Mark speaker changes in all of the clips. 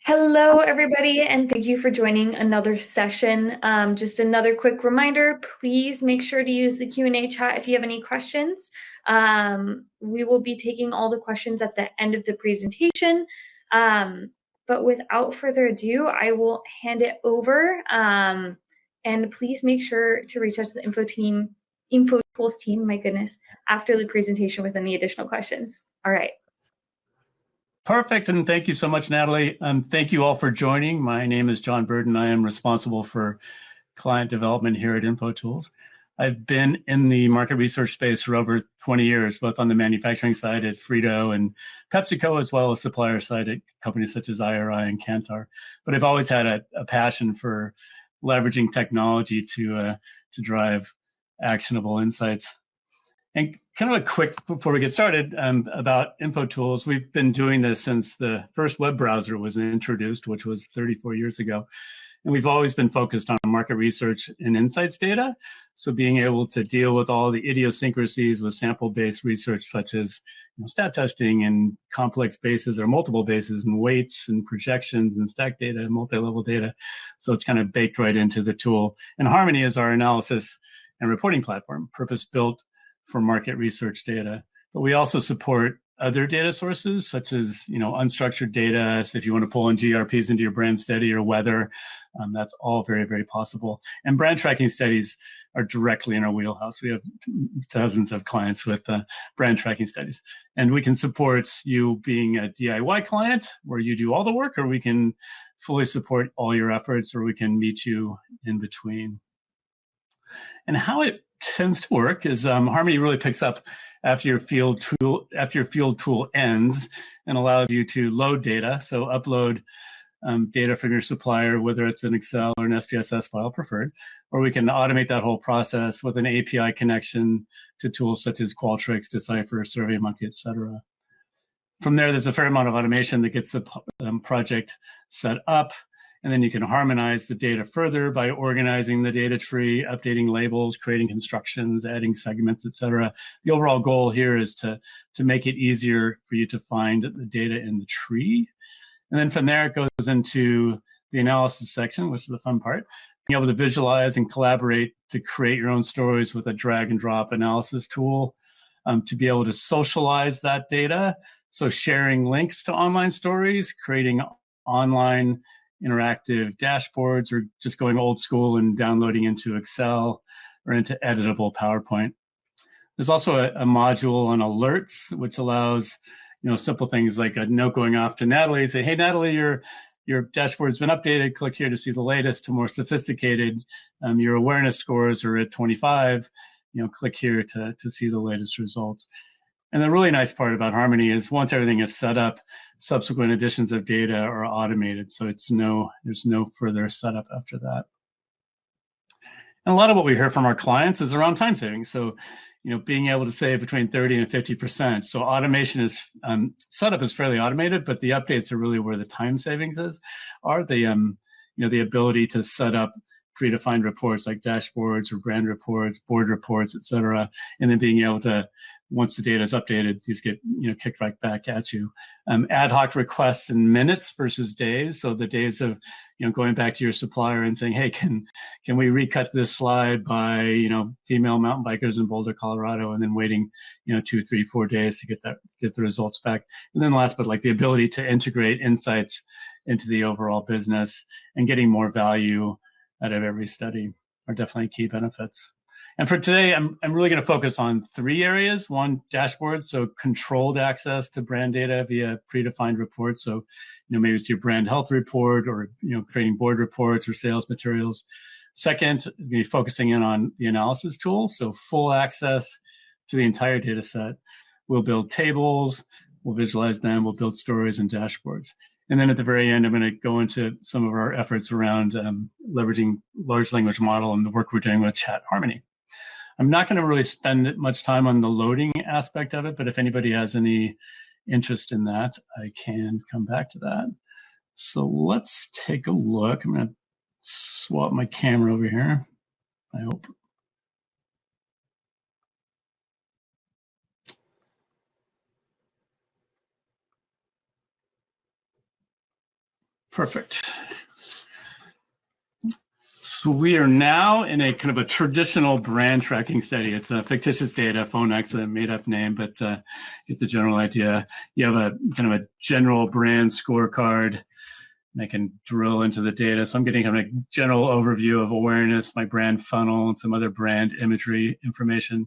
Speaker 1: Hello, everybody, and thank you for joining another session. Just another quick reminder, please make sure to use the Q&A chat if you have any questions. We will be taking all the questions at the end of the presentation. But without further ado, I will hand it over. And please make sure to reach out to the info tools team, my goodness, after the presentation with any additional questions. All right.
Speaker 2: Perfect, and thank you so much, Natalie. Thank you all for joining. My name is John Burden. I am responsible for client development here at InfoTools. I've been in the market research space for over 20 years, both on the manufacturing side at Frito and PepsiCo, as well as supplier side at companies such as IRI and Kantar. But I've always had a passion for leveraging technology to drive actionable insights. And kind of a quick, before we get started, about InfoTools, we've been doing this since the first web browser was introduced, which was 34 years ago. And we've always been focused on market research and insights data. So being able to deal with all the idiosyncrasies with sample-based research, such as stat testing and complex bases or multiple bases and weights and projections and stack data and multi-level data. So it's kind of baked right into the tool. And Harmony is our analysis and reporting platform, purpose-built for market research data. But we also support other data sources, such as unstructured data. So if you want to pull in GRPs into your brand study or weather, that's all very, very possible. And brand tracking studies are directly in our wheelhouse. We have dozens of clients with brand tracking studies. And we can support you being a DIY client where you do all the work, or we can fully support all your efforts, or we can meet you in between. And how it tends to work is Harmony really picks up after your field tool ends and allows you to load data. So upload data from your supplier, whether it's an Excel or an SPSS file preferred, or we can automate that whole process with an API connection to tools such as Qualtrics, Decipher, SurveyMonkey, etc. From there, there's a fair amount of automation that gets the project set up. And then you can harmonize the data further by organizing the data tree, updating labels, creating constructions, adding segments, etc. The overall goal here is to make it easier for you to find the data in the tree. And then from there, it goes into the analysis section, which is the fun part. Being able to visualize and collaborate to create your own stories with a drag and drop analysis tool, to be able to socialize that data. So sharing links to online stories, creating online interactive dashboards, or just going old school and downloading into Excel or into editable PowerPoint. There's also a module on alerts, which allows simple things like a note going off to Natalie, say, hey, Natalie, your dashboard's been updated. Click here to see the latest. To more sophisticated, your awareness scores are at 25. Click here to see the latest results. And the really nice part about Harmony is once everything is set up, subsequent additions of data are automated. So there's no further setup after that. And a lot of what we hear from our clients is around time savings. So, being able to save between 30 and 50%. So automation is, setup is fairly automated, but the updates are really where the time savings are. The ability to set up predefined reports like dashboards or brand reports, board reports, et cetera. And then being able to, once the data is updated, these get kicked right back at you. Ad hoc requests in minutes versus days. So the days of going back to your supplier and saying, hey, can we recut this slide by female mountain bikers in Boulder, Colorado, and then waiting 2, 3, 4 days to get the results back. And then last, but the ability to integrate insights into the overall business and getting more value out of every study are definitely key benefits. And for today, I'm really going to focus on 3 areas. One, dashboards, so controlled access to brand data via predefined reports. So, maybe it's your brand health report or, creating board reports or sales materials. Second, is going to be focusing in on the analysis tool. So full access to the entire data set. We'll build tables, we'll visualize them, we'll build stories and dashboards. And then at the very end, I'm going to go into some of our efforts around leveraging large language model and the work we're doing with Chat Harmony. I'm not going to really spend much time on the loading aspect of it, but if anybody has any interest in that, I can come back to that. So let's take a look. I'm going to swap my camera over here, I hope. Perfect. So we are now in a kind of a traditional brand tracking study. It's a fictitious data, Phonex, a made-up name, but get the general idea. You have a kind of a general brand scorecard, and I can drill into the data. So I'm getting kind of a general overview of awareness, my brand funnel, and some other brand imagery information.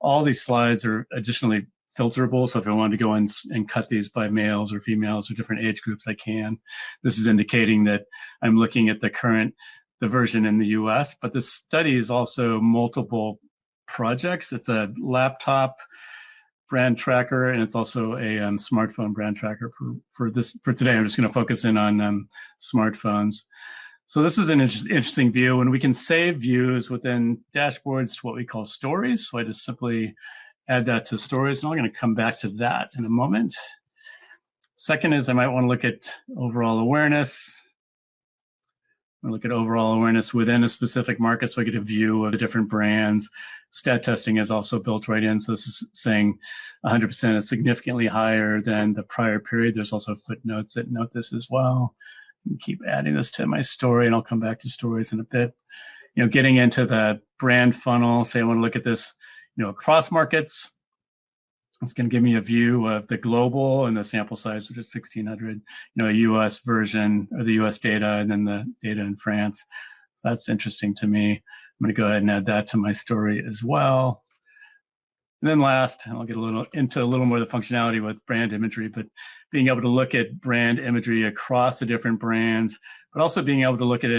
Speaker 2: All these slides are additionally filterable. So if I wanted to go in and cut these by males or females or different age groups, I can. This is indicating that I'm looking at the version in the US, but this study is also multiple projects. It's a laptop brand tracker, and it's also a smartphone brand tracker. For today, I'm just going to focus in on smartphones. So this is an interesting view, and we can save views within dashboards to what we call stories. So I just simply add that to stories, and I'm going to come back to that in a moment. Second is I might want to look at overall awareness. I look at overall awareness within a specific market, so I get a view of the different brands. Stat testing is also built right in, so this is saying 100% is significantly higher than the prior period. There's also footnotes that note this as well. And keep adding this to my story, and I'll come back to stories in a bit. Getting into the brand funnel, say I want to look at this, across markets. It's going to give me a view of the global and the sample size, which is 1,600, a US version of the US data, and then the data in France. So that's interesting to me. I'm going to go ahead and add that to my story as well. And then last, I'll get into a little more of the functionality with brand imagery, but being able to look at brand imagery across the different brands, but also being able to look at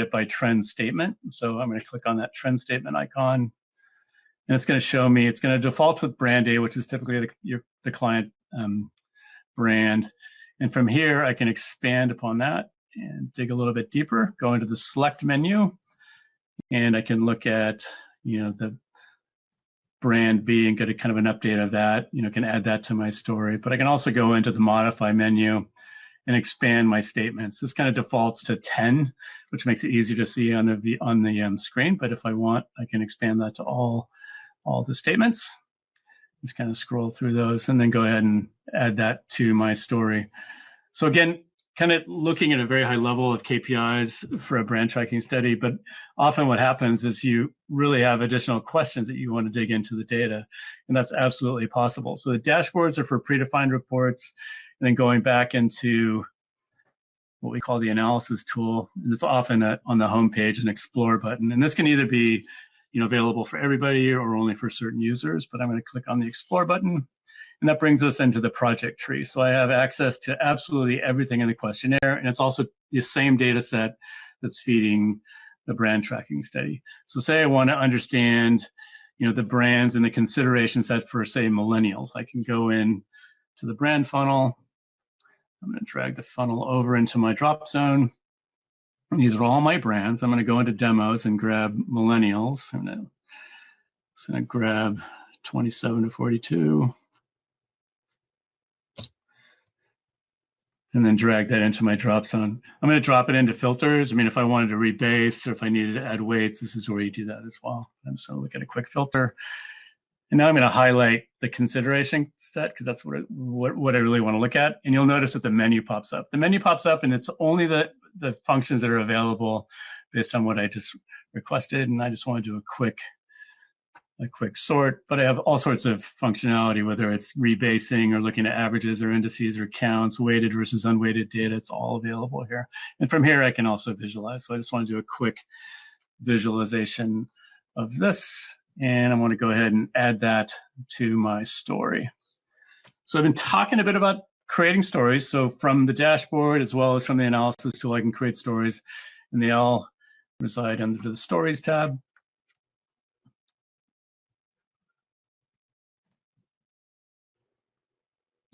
Speaker 2: it by trend statement. So I'm going to click on that trend statement icon. And it's going to show me, it's going to default with brand A, which is typically the client brand. And from here, I can expand upon that and dig a little bit deeper, go into the select menu, and I can look at, the brand B and get a kind of an update of that, can add that to my story. But I can also go into the modify menu and expand my statements. This kind of defaults to 10, which makes it easier to see on the screen. But if I want, I can expand that to all the statements. Just kind of scroll through those and then go ahead and add that to my story. So again, kind of looking at a very high level of KPIs for a brand tracking study, but often what happens is you really have additional questions that you want to dig into the data, and that's absolutely possible. So the dashboards are for predefined reports, and then going back into what we call the analysis tool, and it's often on the home page, an explore button, and this can either be available for everybody or only for certain users, but I'm going to click on the explore button, and that brings us into the project tree. So I have access to absolutely everything in the questionnaire, and it's also the same data set that's feeding the brand tracking study. So say I want to understand, the brands and the consideration set for, say, millennials. I can go in to the brand funnel. I'm going to drag the funnel over into my drop zone. These are all my brands. I'm going to go into demos and grab millennials. I'm going to grab 27 to 42. And then drag that into my drop zone. I'm going to drop it into filters. If I wanted to rebase or if I needed to add weights, this is where you do that as well. I'm just going to look at a quick filter. And now I'm going to highlight the consideration set because that's what I really want to look at. And you'll notice that the menu pops up. The menu pops up and it's only the functions that are available based on what I just requested. And I just want to do a quick sort, but I have all sorts of functionality, whether it's rebasing or looking at averages or indices or counts, weighted versus unweighted data. It's all available here. And from here, I can also visualize. So I just want to do a quick visualization of this. And I want to go ahead and add that to my story. So I've been talking a bit about creating stories. So from the dashboard, as well as from the analysis tool, I can create stories, and they all reside under the stories tab.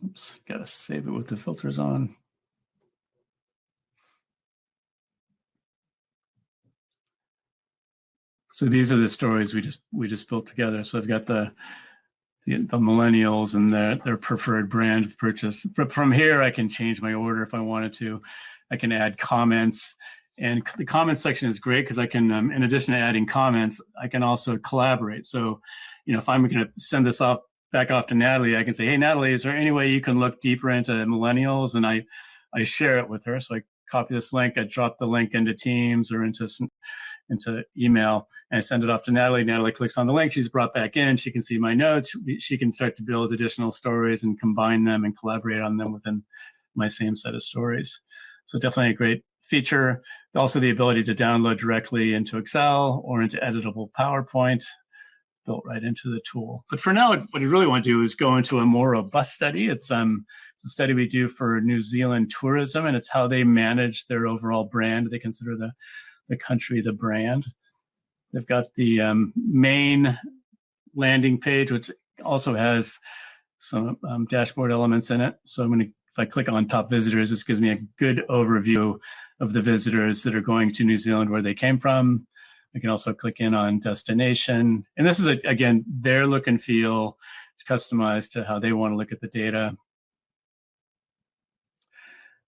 Speaker 2: Oops, gotta save it with the filters on. So these are the stories we just built together. So I've got the millennials and their preferred brand of purchase. But from here, I can change my order if I wanted to. I can add comments, and the comments section is great because I can, in addition to adding comments, I can also collaborate. So, if I'm going to send this back off to Natalie, I can say, hey, Natalie, is there any way you can look deeper into millennials? And I share it with her. So I copy this link, I drop the link into Teams or into email, and I send it off to Natalie. Natalie clicks on the link, she's brought back in, she can see my notes, she can start to build additional stories and combine them and collaborate on them within my same set of stories. So definitely a great feature. Also the ability to download directly into Excel or into editable PowerPoint, built right into the tool. But for now, what I really want to do is go into a more robust study. It's a study we do for New Zealand tourism, and it's how they manage their overall brand. They consider the country the brand. They've got the main landing page, which also has some dashboard elements in it. So if I click on top visitors, this gives me a good overview of the visitors that are going to New Zealand, where they came from. I can also click in on destination. And this is, again, their look and feel. It's customized to how they want to look at the data.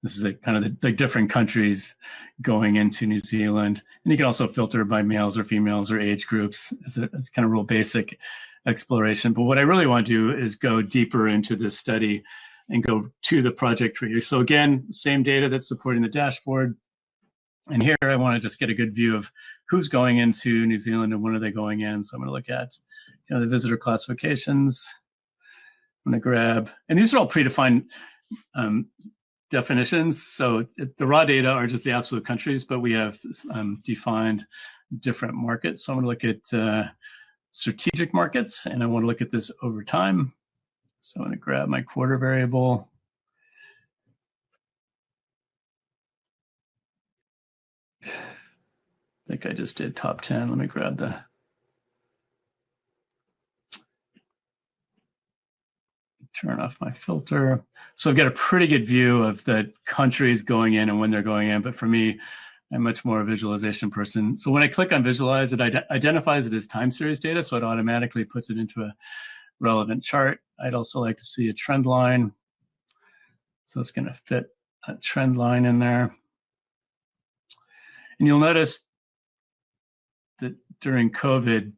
Speaker 2: This is kind of the different countries going into New Zealand. And you can also filter by males or females or age groups as kind of real basic exploration. But what I really want to do is go deeper into this study and go to the project tree. So again, same data that's supporting the dashboard. And here I want to just get a good view of who's going into New Zealand and when are they going in. So I'm going to look at the visitor classifications. I'm going to grab, and these are all predefined definitions. So the raw data are just the absolute countries, but we have defined different markets. So I'm going to look at strategic markets, and I want to look at this over time. So I'm going to grab my quarter variable. I think I just did top 10. Let me grab turn off my filter. So I've got a pretty good view of the countries going in and when they're going in. But for me, I'm much more a visualization person. So when I click on visualize, it identifies it as time series data. So it automatically puts it into a relevant chart. I'd also like to see a trend line. So it's going to fit a trend line in there. And you'll notice that during COVID,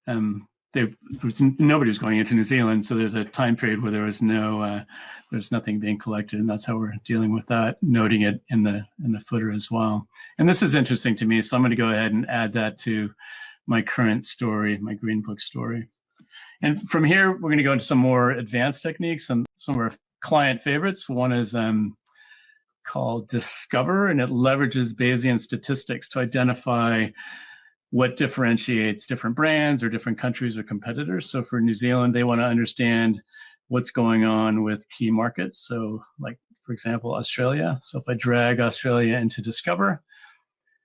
Speaker 2: nobody was going into New Zealand, so there's a time period where there's nothing being collected, and that's how we're dealing with that, noting it in the footer as well. And this is interesting to me, so I'm going to go ahead and add that to my current story, my Greenbook story. And from here, we're going to go into some more advanced techniques, some of our client favorites. One is called Discover, and it leverages Bayesian statistics to identify what differentiates different brands or different countries or competitors. So for New Zealand, they want to understand what's going on with key markets. So like, for example, Australia. So if I drag Australia into Discover,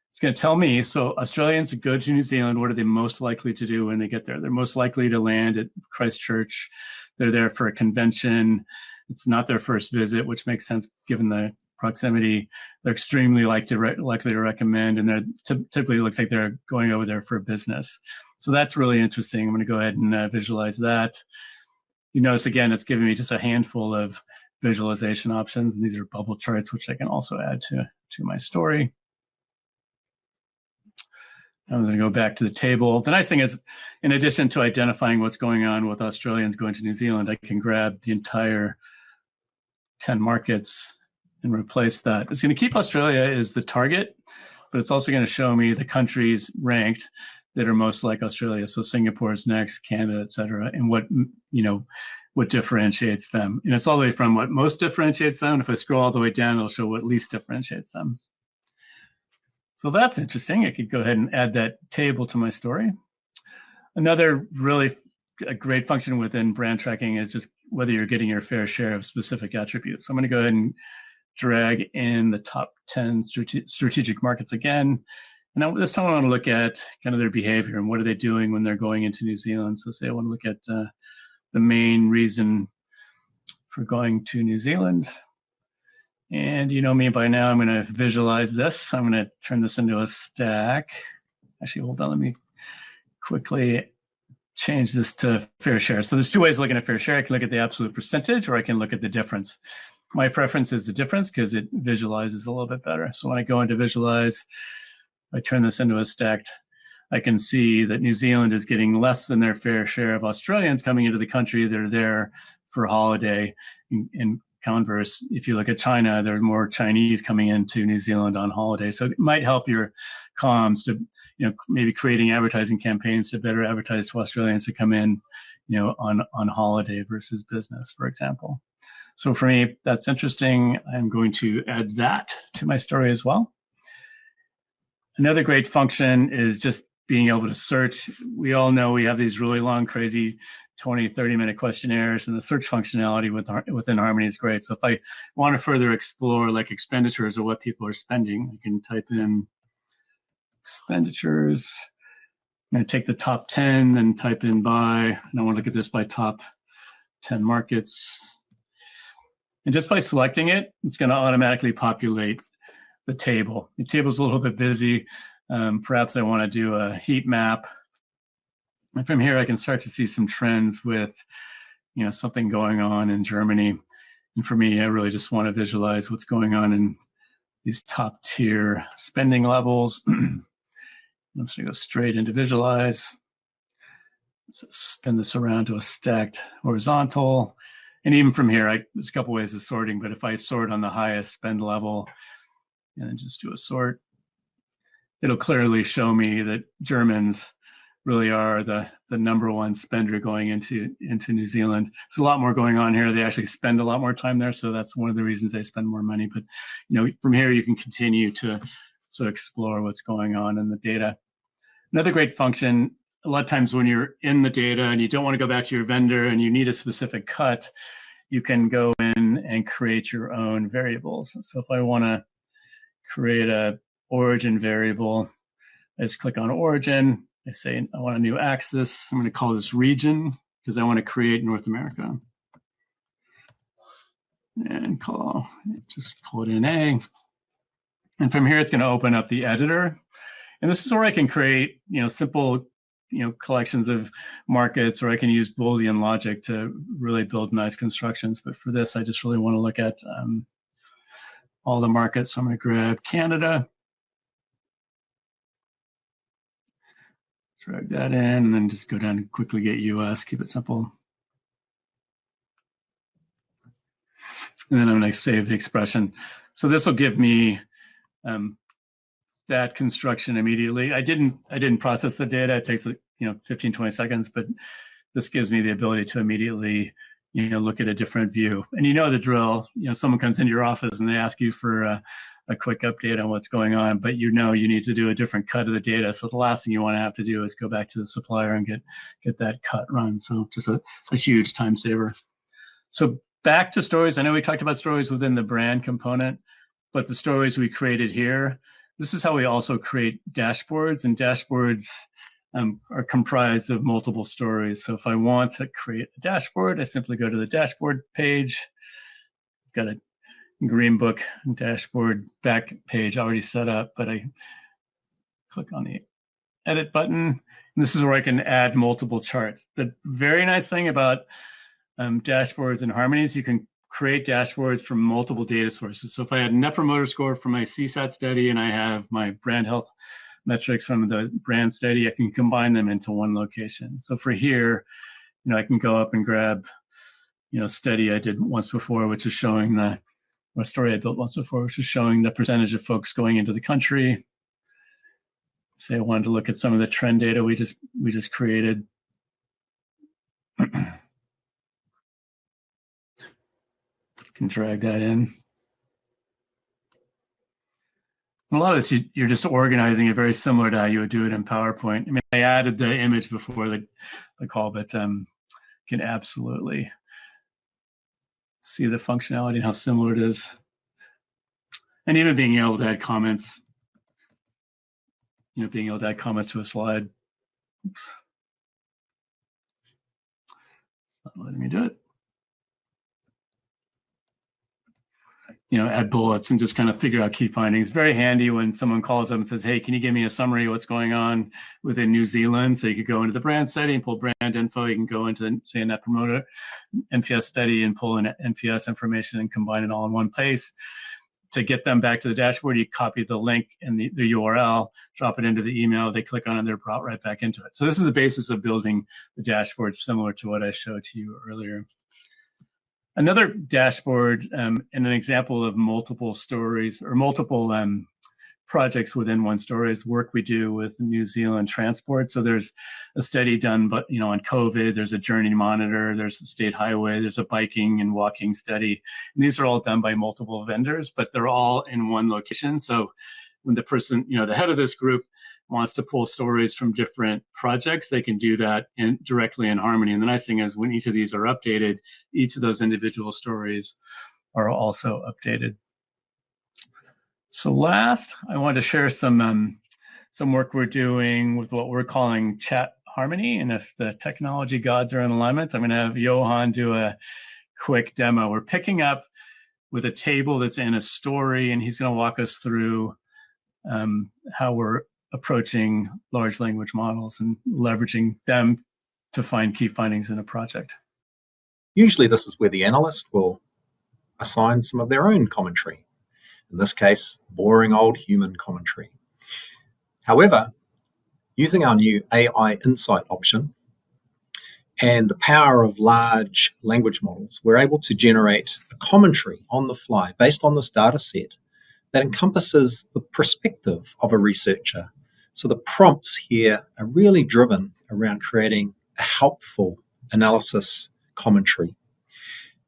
Speaker 2: it's going to tell me, so Australians who go to New Zealand, what are they most likely to do when they get there? They're most likely to land at Christchurch. They're there for a convention. It's not their first visit, which makes sense given the proximity. They're extremely likely to recommend, and they're typically looks like they're going over there for a business. So that's really interesting. I'm going to go ahead and visualize that. You notice again, it's giving me just a handful of visualization options, and these are bubble charts, which I can also add to my story. I'm going to go back to the table. The nice thing is, in addition to identifying what's going on with Australians going to New Zealand, I can grab the entire 10 markets and replace that. It's going to keep Australia as the target, but it's also going to show me the countries ranked that are most like Australia. So Singapore is next, Canada, et cetera, and what differentiates them. And it's all the way from what most differentiates them. And if I scroll all the way down, it'll show what least differentiates them. So that's interesting. I could go ahead and add that table to my story. Another really a great function within brand tracking is just whether you're getting your fair share of specific attributes. So I'm going to go ahead and drag in the top 10 strategic markets again. And this time I want to look at kind of their behavior and what are they doing when they're going into New Zealand. So say I want to look at the main reason for going to New Zealand. And you know me by now, I'm going to visualize this. I'm going to turn this into a stack. Actually, hold on, let me quickly change this to fair share. So there's two ways of looking at fair share. I can look at the absolute percentage, or I can look at the difference. My preference is the difference because it visualizes a little bit better. So when I go into visualize, I turn this into a stacked, I can see that New Zealand is getting less than their fair share of Australians coming into the country that are there for a holiday and converse, if you look at China, there are more Chinese coming into New Zealand on holiday. So it might help your comms to, maybe creating advertising campaigns to better advertise to Australians to come in, on holiday versus business, for example. So for me, that's interesting. I'm going to add that to my story as well. Another great function is just being able to search. We all know we have these really long, crazy 20, 30-minute questionnaires, and the search functionality within Harmony is great. So if I want to further explore like expenditures or what people are spending, I can type in expenditures. I'm going to take the top 10 and type in by, and I want to look at this by top 10 markets. And just by selecting it, it's going to automatically populate the table. The table's a little bit busy. Perhaps I want to do a heat map. And from here, I can start to see some trends with, something going on in Germany. And for me, I really just want to visualize what's going on in these top tier spending levels. I'm just going to go straight into visualize. So spin this around to a stacked horizontal. And even from here, there's a couple ways of sorting, but if I sort on the highest spend level and then just do a sort, it'll clearly show me that Germans really are the number one spender going into New Zealand. There's a lot more going on here. They actually spend a lot more time there, so that's one of the reasons they spend more money. But from here you can continue to sort of explore what's going on in the data. Another great function, a lot of times when you're in the data and you don't want to go back to your vendor and you need a specific cut, you can go in and create your own variables. So if I want to create a origin variable, I just click on origin. I say I want a new axis. I'm going to call this region because I want to create North America. And just call it NA. And from here, it's going to open up the editor. And this is where I can create, simple, collections of markets, or I can use Boolean logic to really build nice constructions. But for this, I just really want to look at all the markets. So I'm going to grab Canada. Drag that in, and then just go down and quickly get US, keep it simple. And then I'm going to save the expression. So this will give me that construction immediately. I didn't process the data. It takes 15, 20 seconds, but this gives me the ability to immediately look at a different view. And the drill. Someone comes into your office and they ask you for a quick update on what's going on, but you need to do a different cut of the data. So the last thing you want to have to do is go back to the supplier and get that cut run. So just a huge time saver. So back to stories. I know we talked about stories within the brand component, but the stories we created here, this is how we also create dashboards, and dashboards are comprised of multiple stories. So if I want to create a dashboard, I simply go to the dashboard page. Got a Greenbook dashboard back page already set up, but I click on the edit button, and this is where I can add multiple charts. The very nice thing about dashboards and Harmonies, you can create dashboards from multiple data sources. So if I had Net Promoter Score from my CSAT study and I have my brand health metrics from the brand study, I can combine them into one location. So for here, I can go up and grab, study I did once before, which is showing a story I built once before, which is showing the percentage of folks going into the country. Say I wanted to look at some of the trend data we just created. Can drag that in. A lot of this, you're just organizing it very similar to how you would do it in PowerPoint. I mean, I added the image before the call, but can absolutely see the functionality and how similar it is. And even being able to add comments, being able to add comments to a slide. Oops. It's not letting me do it. Add bullets and just kind of figure out key findings. Very handy when someone calls up and says, hey, can you give me a summary of what's going on within New Zealand? So you could go into the brand study and pull brand info. You can go into, say, a Net Promoter NPS study and pull in NPS information and combine it all in one place. To get them back to the dashboard, you copy the link and the URL, drop it into the email, they click on it, they're brought right back into it. So this is the basis of building the dashboard, similar to what I showed to you earlier. Another dashboard and an example of multiple stories or multiple projects within one story is work we do with New Zealand Transport. So there's a study done, but on COVID, there's a journey monitor, there's a state highway, there's a biking and walking study. And these are all done by multiple vendors, but they're all in one location. So when the person, the head of this group wants to pull stories from different projects, they can do that directly in Harmony. And the nice thing is when each of these are updated, each of those individual stories are also updated. So last, I want to share some work we're doing with what we're calling Chat Harmony. And if the technology gods are in alignment, I'm going to have Johan do a quick demo. We're picking up with a table that's in a story, and he's going to walk us through how we're approaching large language models and leveraging them to find key findings in a project.
Speaker 3: Usually this is where the analyst will assign some of their own commentary. In this case, boring old human commentary. However, using our new AI Insight option and the power of large language models, we're able to generate a commentary on the fly based on this data set that encompasses the perspective of a researcher. So the prompts here are really driven around creating a helpful analysis commentary.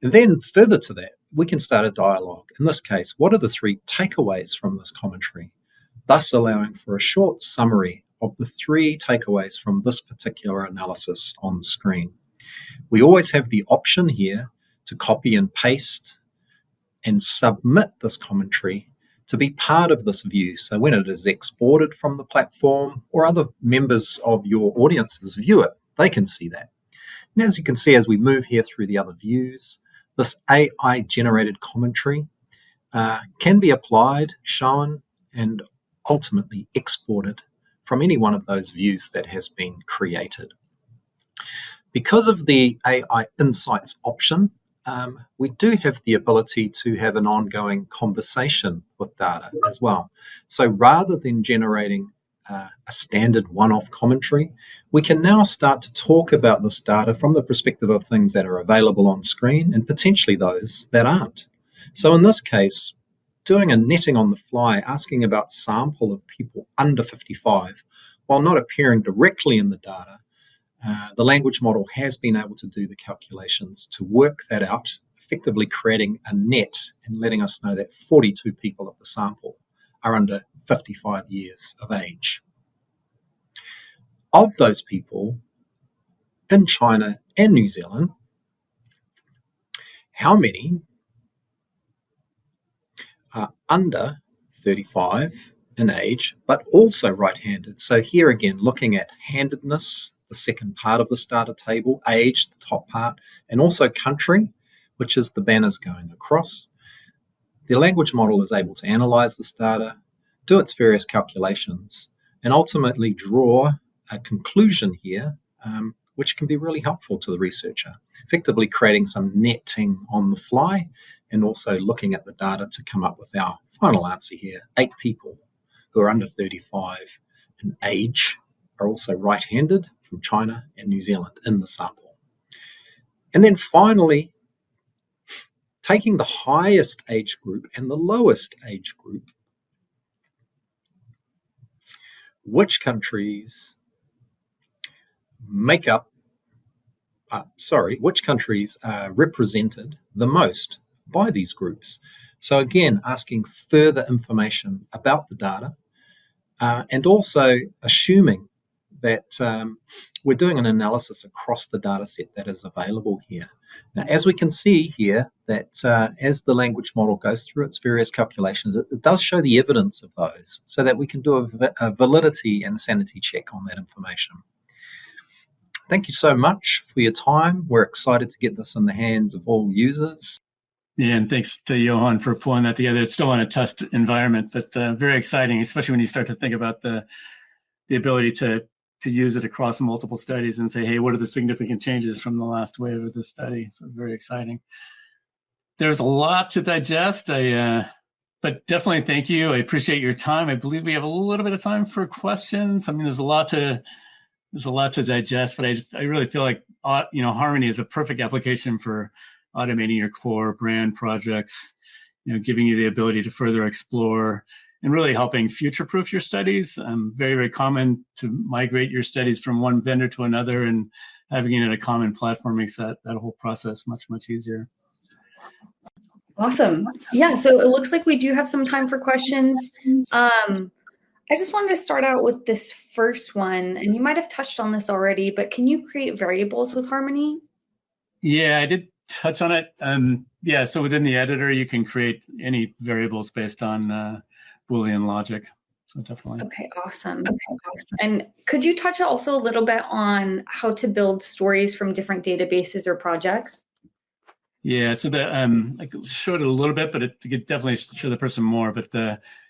Speaker 3: And then further to that, we can start a dialogue. In this case, what are the 3 takeaways from this commentary? Thus allowing for a short summary of the 3 takeaways from this particular analysis on the screen. We always have the option here to copy and paste and submit this commentary to be part of this view. So when it is exported from the platform or other members of your audiences view it, they can see that. And as you can see, as we move here through the other views, this AI-generated commentary can be applied, shown, and ultimately exported from any one of those views that has been created. Because of the AI Insights option, we do have the ability to have an ongoing conversation with data as well. So rather than generating a standard one-off commentary, we can now start to talk about this data from the perspective of things that are available on screen and potentially those that aren't. So in this case, doing a netting on the fly, asking about sample of people under 55, while not appearing directly in the data, the language model has been able to do the calculations to work that out, effectively creating a net and letting us know that 42 people of the sample are under 55 years of age. Of those people in China and New Zealand, how many are under 35 in age, but also right-handed? So here again, looking at handedness, the second part of this data table, age, the top part, and also country, which is the banners going across. The language model is able to analyze this data, do its various calculations, and ultimately draw a conclusion here, which can be really helpful to the researcher, effectively creating some netting on the fly and also looking at the data to come up with our final answer here. 8 people who are under 35 in age are also right-handed from China and New Zealand in the sample. And then finally, taking the highest age group and the lowest age group, which countries which countries are represented the most by these groups. So again, asking further information about the data and also assuming that we're doing an analysis across the data set that is available here. Now, as we can see here, that as the language model goes through its various calculations, it does show the evidence of those so that we can do a validity and sanity check on that information. Thank you so much for your time. We're excited to get this in the hands of all users.
Speaker 2: Yeah, and thanks to Johan for pulling that together. It's still in a test environment, but very exciting, especially when you start to think about the ability to use it across multiple studies and say, hey, what are the significant changes from the last wave of this study? So it's very exciting. There's a lot to digest, but definitely thank you. I appreciate your time. I believe we have a little bit of time for questions. I mean, there's a lot to digest, but I really feel like Harmony is a perfect application for automating your core brand projects, giving you the ability to further explore and really helping future-proof your studies. Very, very common to migrate your studies from one vendor to another, and having it in a common platform makes that whole process much, much easier.
Speaker 1: Awesome. Yeah, so it looks like we do have some time for questions. I just wanted to start out with this first one, and you might have touched on this already, but can you create variables with Harmony?
Speaker 2: Yeah, I did touch on it. Yeah, so within the editor, you can create any variables based on Boolean logic. So definitely.
Speaker 1: Okay, awesome. And could you touch also a little bit on how to build stories from different databases or projects?
Speaker 2: Yeah, so I showed it a little bit, but it could definitely show the person more. But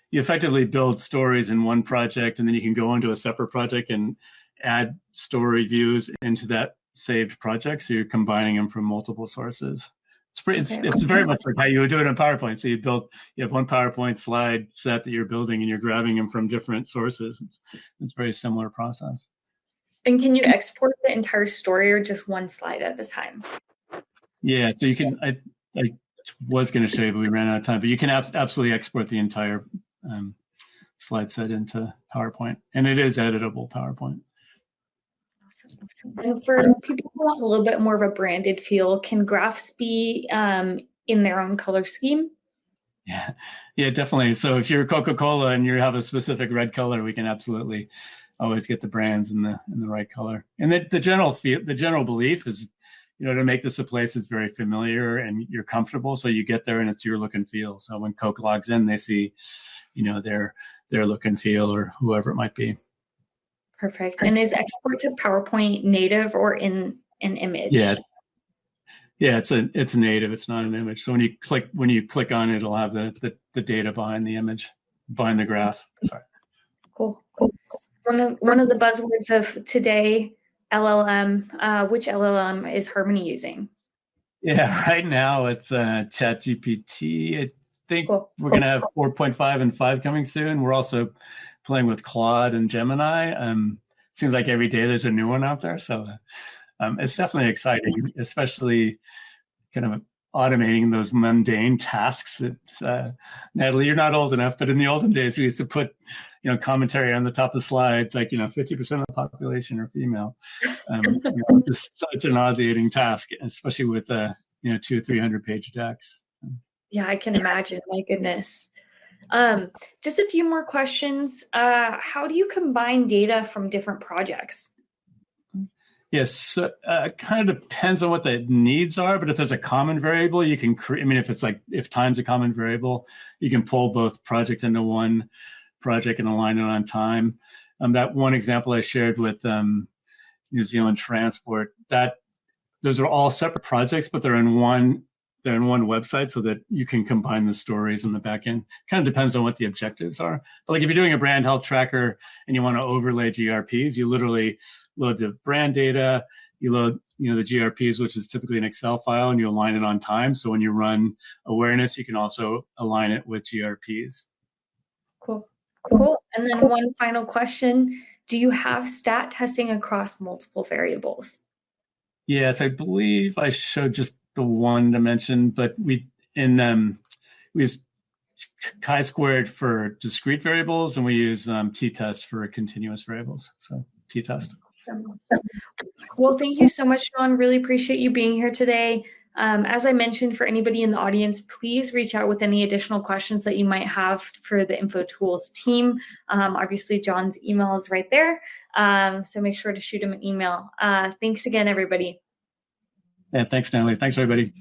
Speaker 2: you effectively build stories in one project, and then you can go into a separate project and add story views into that saved project. So you're combining them from multiple sources. It's very much like how you would do it in PowerPoint. So you have one PowerPoint slide set that you're building, and you're grabbing them from different sources. It's a very similar process.
Speaker 1: And can you export the entire story or just one slide at a time?
Speaker 2: Yeah, so you can. I was going to show you, but we ran out of time. But you can absolutely export the entire slide set into PowerPoint, and it is editable PowerPoint.
Speaker 1: Awesome. And for people who want a little bit more of a branded feel, can graphs be in their own color scheme?
Speaker 2: Yeah, definitely. So if you're Coca-Cola and you have a specific red color, we can absolutely always get the brands in the right color. And the general belief is, to make this a place that's very familiar and you're comfortable, so you get there and it's your look and feel. So when Coke logs in, they see, their look and feel, or whoever it might be.
Speaker 1: Perfect. And is export to PowerPoint native or in an image?
Speaker 2: Yeah, it's native. It's not an image. So when you click on it, it'll have the data behind the image, behind the graph. Sorry.
Speaker 1: Cool. One of the buzzwords of today, LLM. Which LLM is Harmony using?
Speaker 2: Yeah, right now it's ChatGPT. I think we're going to have 4.5 and 5 coming soon. We're also playing with Claude and Gemini. Seems like every day there's a new one out there. So it's definitely exciting, especially kind of automating those mundane tasks that, Natalie, you're not old enough, but in the olden days, we used to put, commentary on the top of slides, like, 50% of the population are female. Just such a nauseating task, especially with, 200-300 page decks.
Speaker 1: Yeah, I can imagine. My goodness. Just a few more questions. How do you combine data from different projects?
Speaker 2: Yes, so, kind of depends on what the needs are, but if there's a common variable, you can create, if time's a common variable, you can pull both projects into one project and align it on time. That one example I shared with New Zealand Transport, those are all separate projects, but they're in one website, so that you can combine the stories in the back end. Kind of depends on what the objectives are. But like if you're doing a brand health tracker and you want to overlay GRPs, you literally load the brand data, you load the GRPs, which is typically an Excel file, and you align it on time. So when you run awareness, you can also align it with GRPs.
Speaker 1: Cool. And then one final question. Do you have stat testing across multiple variables?
Speaker 2: Yes, I believe I showed just the one dimension, but we use chi-squared for discrete variables, and we use t-test for continuous variables. So t-test.
Speaker 1: Well, thank you so much, Sean. Really appreciate you being here today. As I mentioned, for anybody in the audience, please reach out with any additional questions that you might have for the InfoTools team. Obviously, John's email is right there, so make sure to shoot him an email. Thanks again, everybody.
Speaker 2: Yeah, thanks, Natalie. Thanks, everybody.